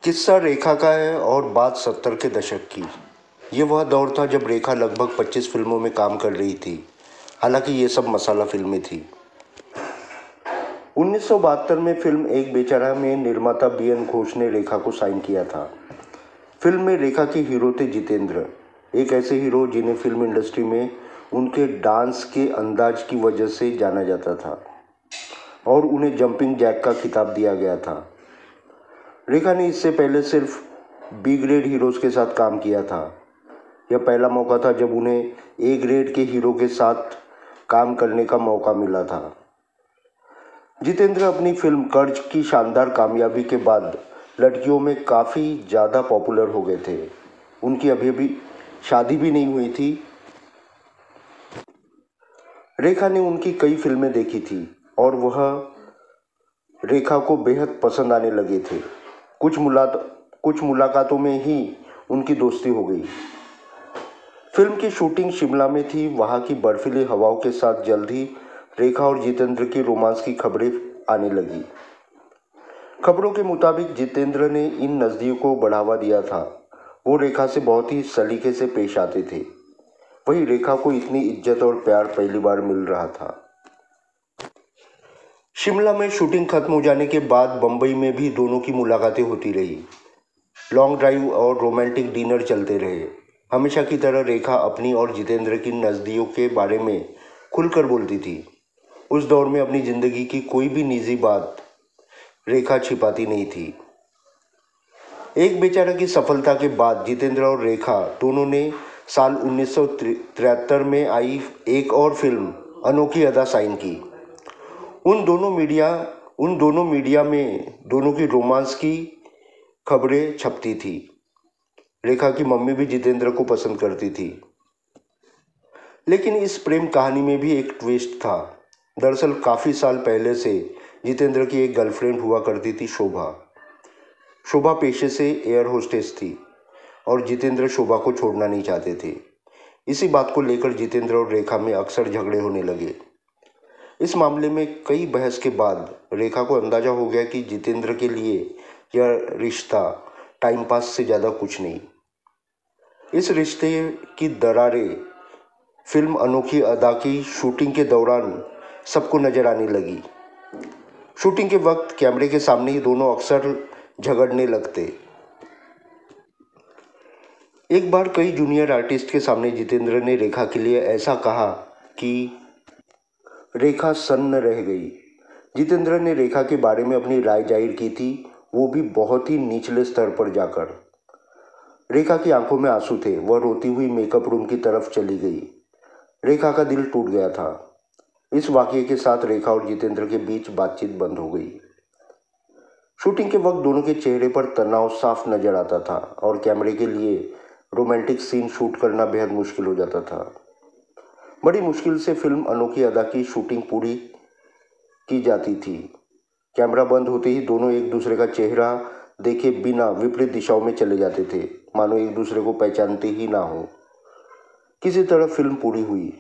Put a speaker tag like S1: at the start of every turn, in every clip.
S1: किस्सा रेखा का है और बात 70 के दशक की। ये वह दौर था जब रेखा लगभग 25 फिल्मों में काम कर रही थी। हालांकि ये सब मसाला फिल्में थी। 1972 में फिल्म एक बेचारा में निर्माता बी.एन. घोष ने रेखा को साइन किया था। फिल्म में रेखा के हीरो थे जितेंद्र, एक ऐसे हीरो जिन्हें फिल्म इंडस्ट्री में उनके डांस के अंदाज की वजह से जाना जाता था और उन्हें जंपिंग जैक का खिताब दिया गया था। रेखा ने इससे पहले सिर्फ बी ग्रेड हीरोज के साथ काम किया था। यह पहला मौका था जब उन्हें ए ग्रेड के हीरो के साथ काम करने का मौका मिला था। जितेंद्र अपनी फिल्म कर्ज की शानदार कामयाबी के बाद लड़कियों में काफ़ी ज़्यादा पॉपुलर हो गए थे। उनकी अभी शादी भी नहीं हुई थी। रेखा ने उनकी कई फिल्में देखी थी और वह रेखा को बेहद पसंद आने लगे थे। कुछ मुलाकातों में ही उनकी दोस्ती हो गई। फिल्म की शूटिंग शिमला में थी। वहाँ की बर्फीली हवाओं के साथ जल्द ही रेखा और जितेंद्र की रोमांस की खबरें आने लगी। खबरों के मुताबिक जितेंद्र ने इन नज़दीकों को बढ़ावा दिया था। वो रेखा से बहुत ही सलीके से पेश आते थे। वही रेखा को इतनी इज्जत और प्यार पहली बार मिल रहा था। शिमला में शूटिंग खत्म हो जाने के बाद बम्बई में भी दोनों की मुलाकातें होती रही। लॉन्ग ड्राइव और रोमांटिक डिनर चलते रहे। हमेशा की तरह रेखा अपनी और जितेंद्र की नज़दीकों के बारे में खुलकर बोलती थी। उस दौर में अपनी ज़िंदगी की कोई भी निजी बात रेखा छिपाती नहीं थी। एक बेचारा की सफलता के बाद जितेंद्र और रेखा दोनों ने साल 1973 में आई एक और फिल्म अनोखी अदा साइन की। उन दोनों मीडिया में दोनों की रोमांस की खबरें छपती थी। रेखा की मम्मी भी जितेंद्र को पसंद करती थी। लेकिन इस प्रेम कहानी में भी एक ट्विस्ट था। दरअसल काफ़ी साल पहले से जितेंद्र की एक गर्लफ्रेंड हुआ करती थी, शोभा। शोभा पेशे से एयर होस्टेस थी और जितेंद्र शोभा को छोड़ना नहीं चाहते थे। इसी बात को लेकर जितेंद्र और रेखा में अक्सर झगड़े होने लगे। इस मामले में कई बहस के बाद रेखा को अंदाजा हो गया कि जितेंद्र के लिए यह रिश्ता टाइम पास से ज़्यादा कुछ नहीं। इस रिश्ते की दरारें फिल्म अनोखी अदा की शूटिंग के दौरान सबको नजर आने लगी। शूटिंग के वक्त कैमरे के सामने ही दोनों अक्सर झगड़ने लगते। एक बार कई जूनियर आर्टिस्ट के सामने जितेंद्र ने रेखा के लिए ऐसा कहा कि रेखा सन्न रह गई। जितेंद्र ने रेखा के बारे में अपनी राय जाहिर की थी, वो भी बहुत ही निचले स्तर पर जाकर। रेखा की आंखों में आंसू थे। वह रोती हुई मेकअप रूम की तरफ चली गई। रेखा का दिल टूट गया था। इस वाकये के साथ रेखा और जितेंद्र के बीच बातचीत बंद हो गई। शूटिंग के वक्त दोनों के चेहरे पर तनाव साफ नजर आता था और कैमरे के लिए रोमांटिक सीन शूट करना बेहद मुश्किल हो जाता था। बड़ी मुश्किल से फिल्म अनोखी अदा की शूटिंग पूरी की जाती थी। कैमरा बंद होते ही दोनों एक दूसरे का चेहरा देखे बिना विपरीत दिशाओं में चले जाते थे, मानो एक दूसरे को पहचानते ही ना हो। किसी तरह फिल्म पूरी हुई।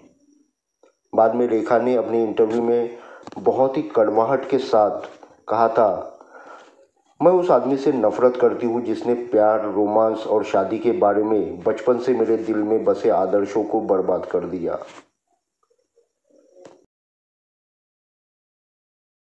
S1: बाद में रेखा ने अपने इंटरव्यू में बहुत ही कड़वाहट के साथ कहा था, मैं उस आदमी से नफरत करती हूँ जिसने प्यार, रोमांस और शादी के बारे में बचपन से मेरे दिल में बसे आदर्शों को बर्बाद कर दिया।